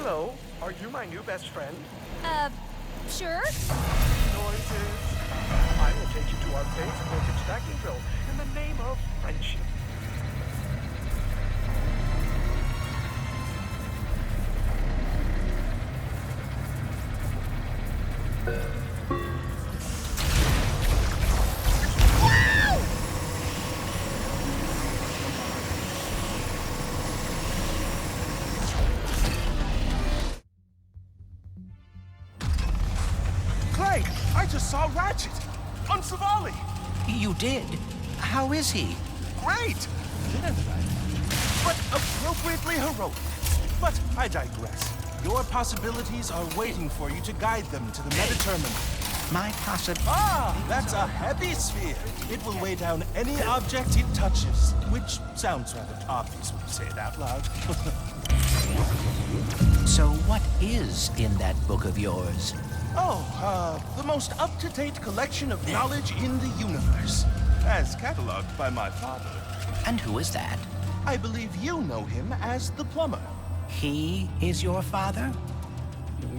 Hello, are you my new best friend? Sure? Noises. I will take you to our base voltage stacking drill in the name of friendship. Clank, I just saw Ratchet on Savali. You did? How is he? Great! But appropriately heroic. But I digress. Your possibilities are waiting for you to guide them to the Meta-Terminal. My Ah, that's a heavy sphere. It will weigh down any object it touches, which sounds rather obvious when you say it out loud. So what is in that book of yours? The most up-to-date collection of knowledge in the universe, as cataloged by my father. And who is that? I believe you know him as the plumber. He is your father?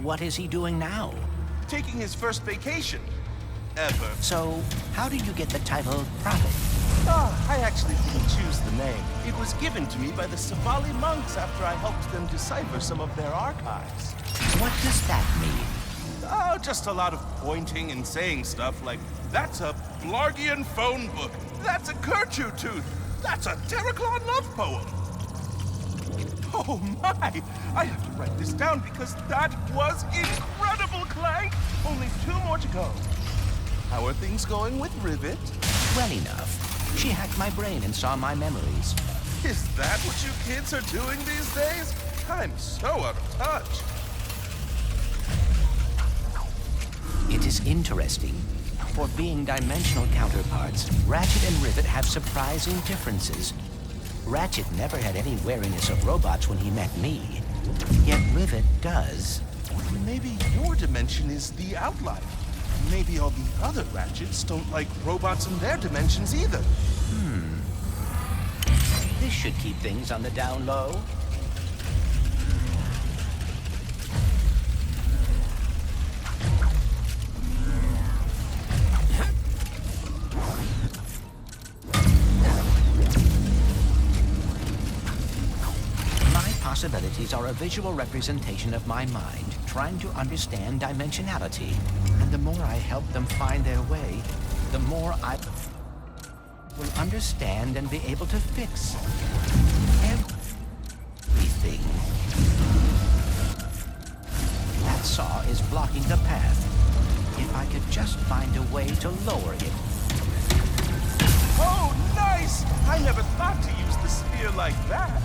What is he doing now? Taking his first vacation ever. So, how did you get the title Prophet? I actually didn't choose the name. It was given to me by the Savali monks after I helped them decipher some of their archives. What does that mean? Oh, just a lot of pointing and saying stuff like, that's a Blargian phone book, that's a Kerchu tooth, that's a Terraclon love poem. Oh my! I have to write this down because that was incredible, Clank! Only 2 more to go. How are things going with Rivet? Well enough. She hacked my brain and saw my memories. Is that what you kids are doing these days? I'm so out of touch. It is interesting. For being dimensional counterparts, Ratchet and Rivet have surprising differences. Ratchet never had any wariness of robots when he met me. Yet Rivet does. Maybe your dimension is the outlier. Maybe all the other Ratchets don't like robots in their dimensions either. This should keep things on the down low. Possibilities are a visual representation of my mind, trying to understand dimensionality. And the more I help them find their way, the more I will understand and be able to fix everytheverything. That saw is blocking the path. If I could just find a way to lower it. Oh, nice! I never thought to use the sphere like that.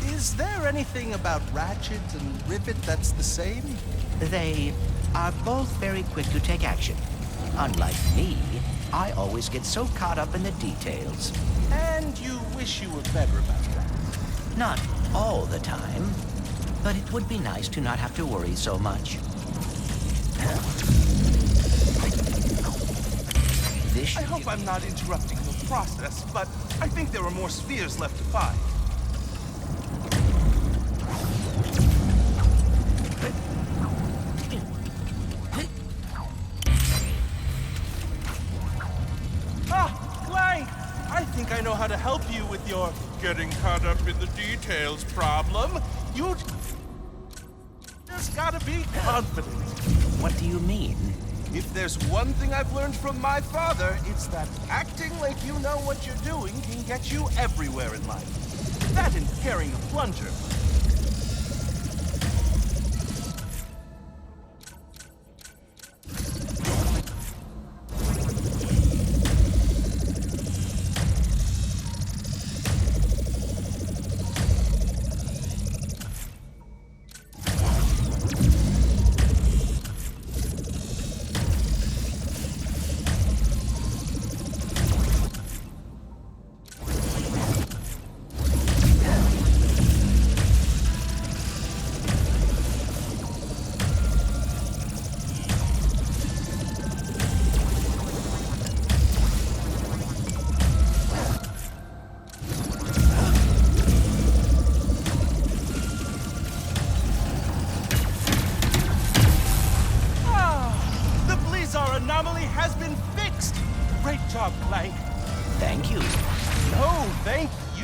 Is there anything about Ratchet and Rivet that's the same? They are both very quick to take action. Unlike me, I always get so caught up in the details. And you wish you were better about that. Not all the time, but it would be nice to not have to worry so much. I hope I'm not interrupting the process, but I think there are more spheres left to find. I think I know how to help you with your getting caught up in the details problem. You just gotta be confident. What do you mean? If there's one thing I've learned from my father, it's that acting like you know what you're doing can get you everywhere in life. That and carrying a plunger.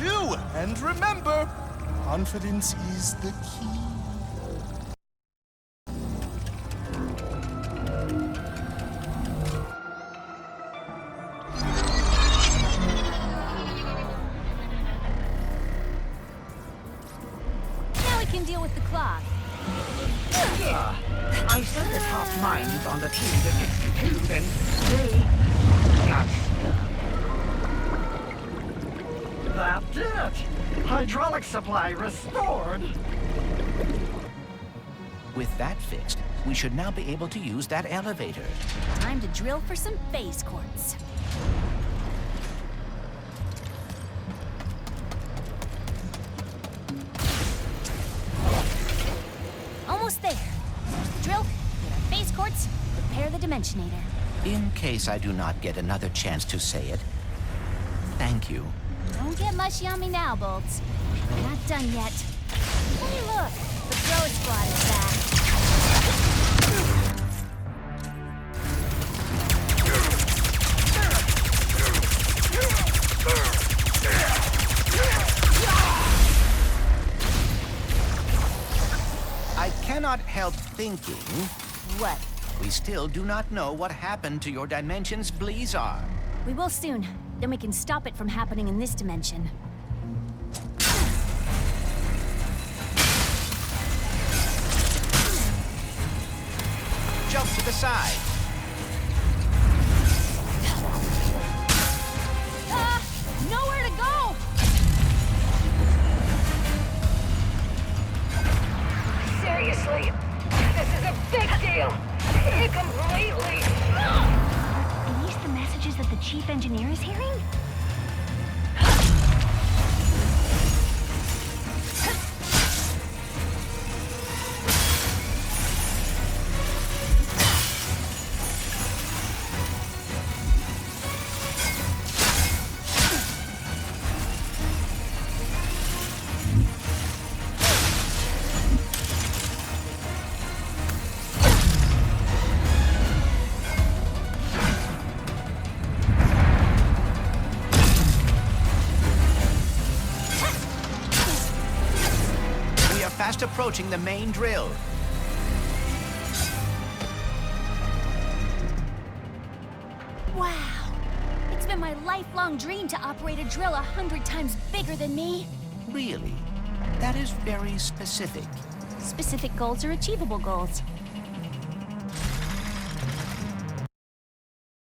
you. And remember, confidence is the key. Now we can deal with the clock. I sent the top minds on the team to fix the tube, and they got stuck. That's it! Hydraulic supply restored! With that fixed, we should now be able to use that elevator. Time to drill for some phase quartz. Almost there. Drill, get our phase quartz, repair the Dimensionator. In case I do not get another chance to say it, thank you. Don't get mushy on me now, Bolts. We're not done yet. Hey, look, the Pro Squad is back. I cannot help thinking What? we still do not know what happened to your dimension's Blizar. We will soon. Then we can stop it from happening in this dimension. Jump to the side. Nowhere to go! Seriously, this is a big deal! It completely... Are these the messages that the chief engineer is hearing? Fast approaching the main drill. Wow! It's been my lifelong dream to operate a drill 100 times bigger than me. Really? That is very specific. Specific goals are achievable goals.